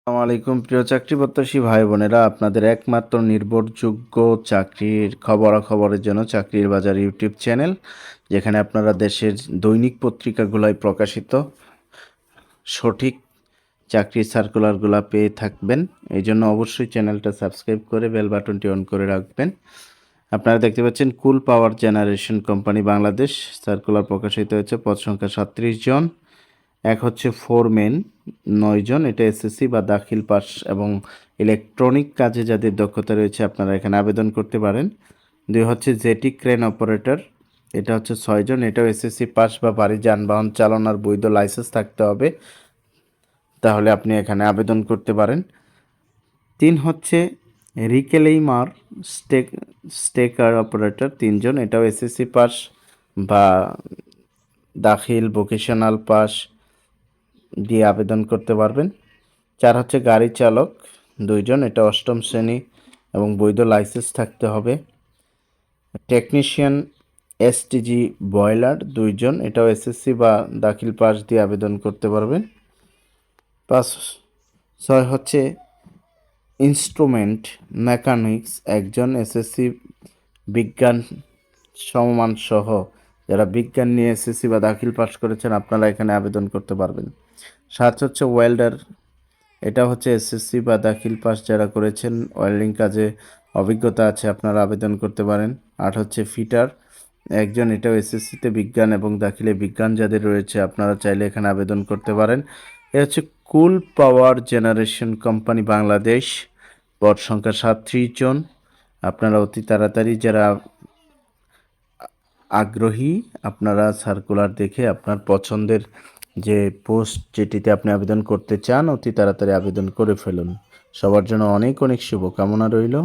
আসসালামু আলাইকুম প্রিয় চাকরি প্রত্যাশী ভাই বোনেরা, আপনাদের একমাত্র নির্ভরযোগ্য চাকরির খবরাখবরের জন্য চাকরির বাজার ইউটিউব চ্যানেল, যেখানে আপনারা দেশের দৈনিক পত্রিকাগুলোয় প্রকাশিত সঠিক চাকরির সার্কুলারগুলো পেয়ে থাকবেন। এই জন্য অবশ্যই চ্যানেলটা সাবস্ক্রাইব করে বেল বাটনটি অন করে রাখবেন। আপনারা দেখতে পাচ্ছেন coal power generation company Bangladesh circular প্রকাশিত হয়েছে। পদ সংখ্যা 37 জন। এক হচ্ছে ফোরম্যান 9 জন, এটা এসএসসি বা দাখিল পাস এবং ইলেকট্রনিক কাজে যাদের দক্ষতা রয়েছে আপনারা এখানে আবেদন করতে পারেন। 2 হচ্ছে জেটি ক্রেন অপারেটর, এটা হচ্ছে 6 জন, এটাও এসএসসি পাস বা ভারী যানবাহন চালানোর বৈধ লাইসেন্স থাকতে হবে, তাহলে আপনি এখানে আবেদন করতে পারেন। 3 হচ্ছে রিকেলেইমার স্টেকার অপারেটর 3 জন, এটাও এসএসসি পাস বা দাখিল ভোকেশনাল পাস দিয়ে আবেদন করতে পারবেন। 4 হচ্ছে গাড়ি চালক 2 জন, এটা 8ম শ্রেণী এবং বৈধ লাইসেন্স থাকতে হবে। টেকনিশিয়ান এসটিজি বয়লার 2 জন, এটাও এসএসসি বা দাখিল পাস দিয়ে আবেদন করতে পারবেন। 6 হচ্ছে ইনস্ট্রুমেন্ট মেকানিক্স 1 জন, এসএসসি বিজ্ঞান সমমান সহ যারা বিজ্ঞান নিয়ে এসএসসি বা দাখিল পাস করেছেন আপনারা এখানে আবেদন করতে পারবেন। 7 হচ্ছে ওয়েল্ডার, এটা হচ্ছে এসএসসি বা দাখিল পাস যারা করেছেন, ওয়েল্ডিং কাজে অভিজ্ঞতা আছে আপনারা আবেদন করতে পারেন। 8 হচ্ছে ফিটার 1 জন, এটাও এসএসসিতে বিজ্ঞান এবং দাখিলে বিজ্ঞান যাদের রয়েছে আপনারা চাইলে এখানে আবেদন করতে পারেন। এ হচ্ছে কুল পাওয়ার জেনারেশন কোম্পানি বাংলাদেশ, পদ সংখ্যা 37 জন। আপনারা অতি তাড়াতাড়ি যারা আগ্রহী আপনারা সার্কুলার দেখে আপনার পছন্দের যে পোস্ট যেটিতে আপনি আবেদন করতে চান অতি তাড়াতাড়ি আবেদন করে ফেলুন। সবার জন্য অনেক অনেক শুভকামনা রইল।